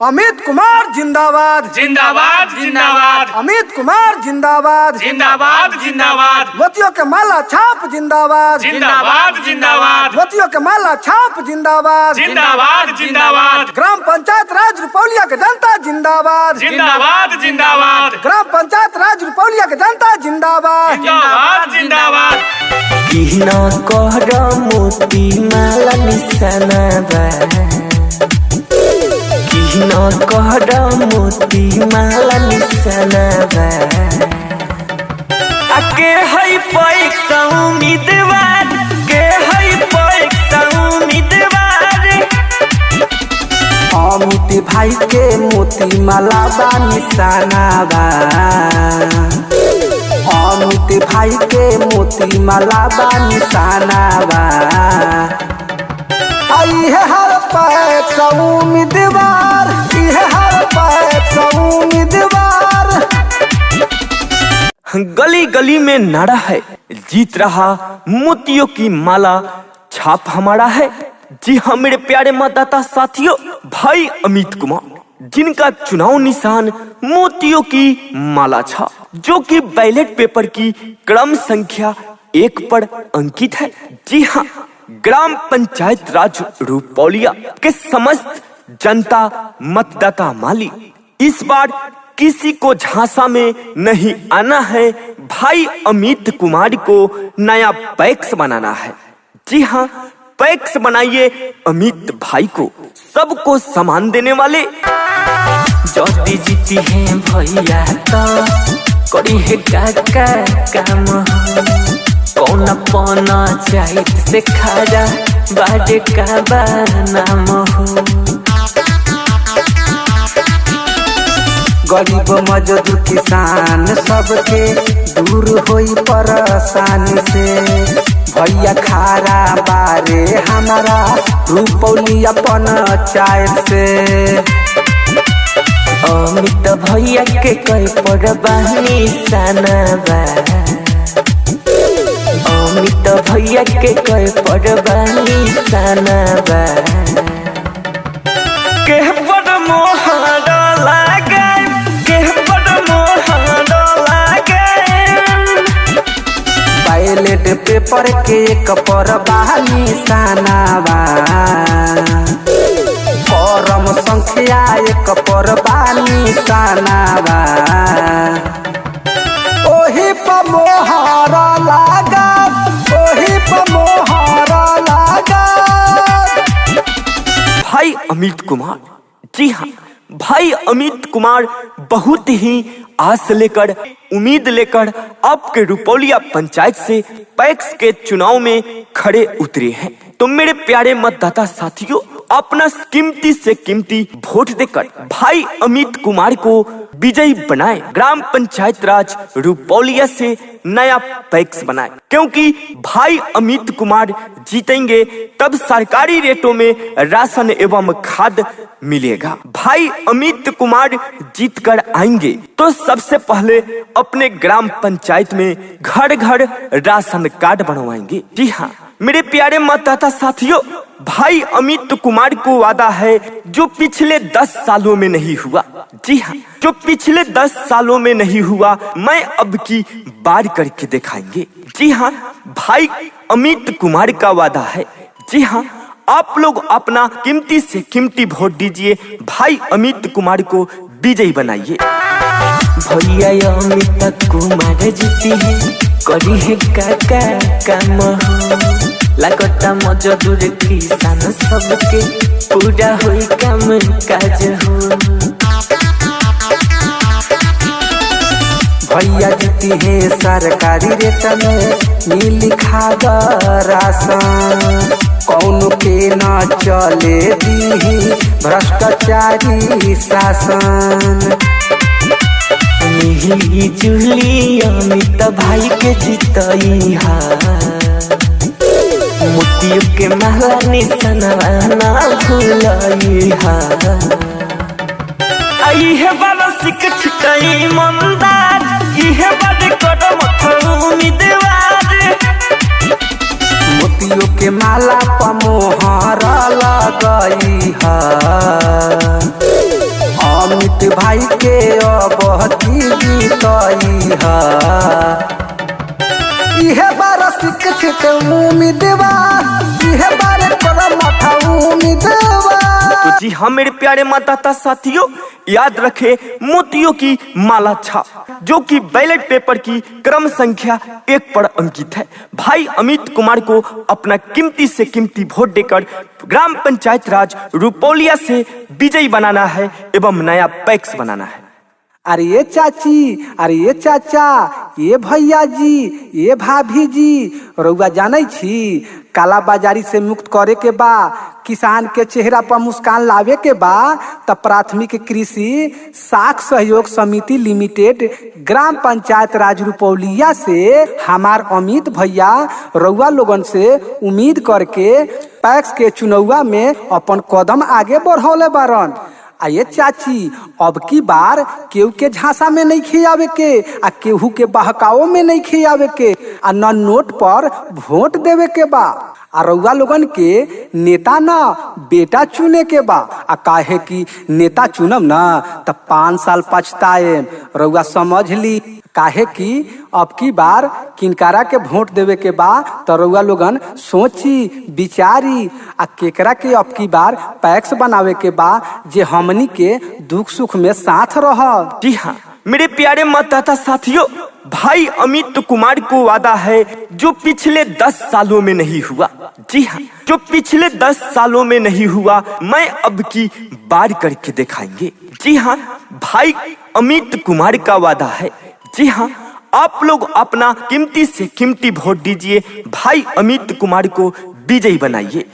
अमित कुमार जिंदाबाद जिंदाबाद जिंदाबाद। अमित कुमार जिंदाबाद जिंदाबाद जिंदाबाद। मोतियों के माला छाप जिंदाबाद जिंदाबाद जिंदाबाद। मोतियों के माला छाप जिंदाबाद जिंदाबाद जिंदाबाद। ग्राम पंचायत राज रुपौलिया के जनता जिंदाबाद जिंदाबाद जिंदाबाद। ग्राम पंचायत राज रुपौलिया के जनता जिंदाबाद जिंदाबाद जिंदाबाद। किहना कहर मोती माला निशाना बा किहना कहर मोती माला निशाना बा आके हई पैसा उम्मीदवार के हई पैसा उम्मीदवार अमित भाई के मोती माला बा निशाना बा अमित भाई के मोती माला बा निशाना बा आई है हर पैसा उम्मीदवार है हर पैसा उम्मीदवार। गली गली में नारा है जीत रहा मोतियों की माला छाप हमारा है। जी हाँ मेरे प्यारे मतदाता साथियों, भाई अमित कुमार जिनका चुनाव निशान मोतियों की माला छाप जो कि बैलेट पेपर की क्रम संख्या 1 पर अंकित है। जी हाँ, ग्राम पंचायत राज रुपौलिया के समस्त जनता मतदाता माली इस बार किसी को झांसा में नहीं आना है। भाई अमित कुमार को नया पैक्स बनाना है। जी हाँ, पैक्स बनाइए अमित भाई को, सबको सामान देने वाले। जल्दी जीती है भैया तो करी है काका काम कौन पना चाहिए से खाजा बाजे का नाम हो। गरीब मजदूर किसान सबके दूर होई परेशानी से भैया खारा बारे हमारा रुपौलिया पंचायत से। अमित भैया के कई पर बहनी साना बा अमित भैया के कई पर बहनी साना बा के बड़ मोहर लागे के बड़ मोहर लागे बैलेट पेपर के एक पर बहनी साना बा फॉर्म संख्या 1 पर बानी साना बा ओही पर मोहर लागा ओही पर मोहर लागा। भाई अमित कुमार, जी हाँ भाई अमित कुमार बहुत ही आस लेकर उम्मीद लेकर आपके रुपौलिया पंचायत से पैक्स के चुनाव में खड़े उतरे हैं। तो मेरे प्यारे मतदाता साथियों, अपना कीमती से कीमती वोट देकर भाई अमित कुमार को विजयी बनाए। ग्राम पंचायत राज रुपौलिया से नया पैक्स बनाए, क्योंकि भाई अमित कुमार जीतेंगे तब सरकारी रेटों में राशन एवं खाद मिलेगा। भाई अमित कुमार जीत कर आएंगे तो सबसे पहले अपने ग्राम पंचायत में घर घर राशन कार्ड बनवाएंगे। जी हाँ मेरे प्यारे मतदाता साथियों, भाई अमित कुमार को वादा है जो पिछले 10 सालों में नहीं हुआ। जी हाँ, जो पिछले 10 सालों में नहीं हुआ मैं अब की बार करके दिखाएंगे। जी हाँ, भाई अमित कुमार का वादा है। जी हाँ, आप लोग अपना कीमती से कीमती वोट दीजिए, भाई अमित कुमार को विजयी बनाइए। भैया अमित कुमार जीती है करी है काका काम हो लगता मजदूर किसान सबके पूरा हुई काम काज हो। भैया जीती है सरकारी रेट में मिली खाद राशन कौन के न चले दी भ्रष्टाचारी शासन। मिली जुली अमित भाई के जीतई हा मोतियों के माला निशानवा ना भूलई हा। आई है बाला सिक छिटई मंदार इहे बड़ कदम उम्मीदवार मोतियों के माला पर मोहर लगई है। अमित भाई के अब जीतई हा। इहे बार शिक्षित उम्मीदवार, इहे बार कलम माथा उम्मीदवार। तो जी हाँ मेरे प्यारे मतदाता साथियों, याद रखें मोतियों की माला छाप, जो कि बैलेट पेपर की क्रम संख्या 1 पर अंकित है। भाई अमित कुमार को अपना कीमती से कीमती वोट देकर ग्राम पंचायत राज रुपौलिया से विजयी बनाना है एवं नया पैक्स बनाना है। अरे ये चाची, अरे ये चाचा, ये भैया जी, ये भाभी जी, रउआ जानै छी काला बाजारी से मुक्त करे के बा, किसान के चेहरा पर मुस्कान लावे के बा, तब प्राथमिक कृषि साख सहयोग समिति लिमिटेड ग्राम पंचायत राज रुपौलिया से हमार अमित भैया रउआ लोगन से उम्मीद करके पैक्स के चुनौआ में अपन कदम आगे बढ़ौले बारन। आ ये चाची, अब की बार केहू के झांसा में नहीं खियावे के, आ केहू के बहकाओ में नहीं खियावे के, आ न नोट पर वोट देवे के बा। आ रउआ लोगन के नेता ना बेटा चुने के बा। आ काहे कि नेता चुनम ना तब 5 साल पछताए, रउआ समझ ली। काहे कि अब की बार किनकारा के वोट देवे के बा तो रउआ लोगन सोची विचारी, आ केकरा के अब की बार पैक्स बनावे के बा जे हमनी के दुख सुख में साथ रह। जी हाँ मेरे प्यारे मतदाता साथियों, भाई अमित कुमार को वादा है जो पिछले 10 सालों में नहीं हुआ। जी हाँ, जो पिछले 10 सालों में नहीं हुआ मैं अब की बार करके दिखाएंगे। जी हाँ, भाई अमित कुमार का वादा है। जी हाँ, आप लोग अपना कीमती से कीमती वोट दीजिए, भाई अमित कुमार को विजयी बनाइए।